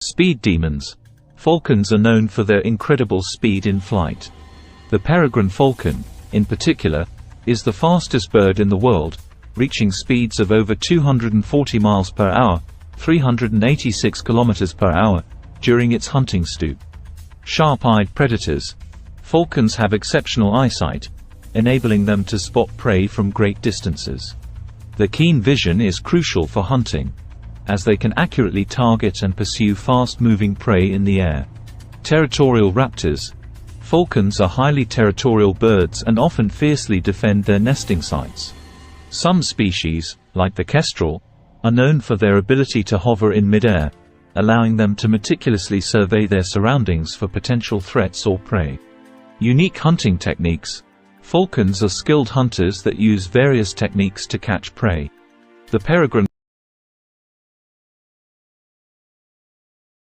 Speed demons. Falcons are known for their incredible speed in flight. The peregrine falcon, in particular, is the fastest bird in the world, reaching speeds of over 240 miles per hour, 386 kilometers per hour, during its hunting stoop. Sharp-eyed predators. Falcons have exceptional eyesight, enabling them to spot prey from great distances. Their keen vision is crucial for hunting, as they can accurately target and pursue fast-moving prey in the air. Territorial raptors. Falcons are highly territorial birds and often fiercely defend their nesting sites. Some species, like the kestrel, are known for their ability to hover in mid-air, allowing them to meticulously survey their surroundings for potential threats or prey. Unique hunting techniques. Falcons are skilled hunters that use various techniques to catch prey. The peregrine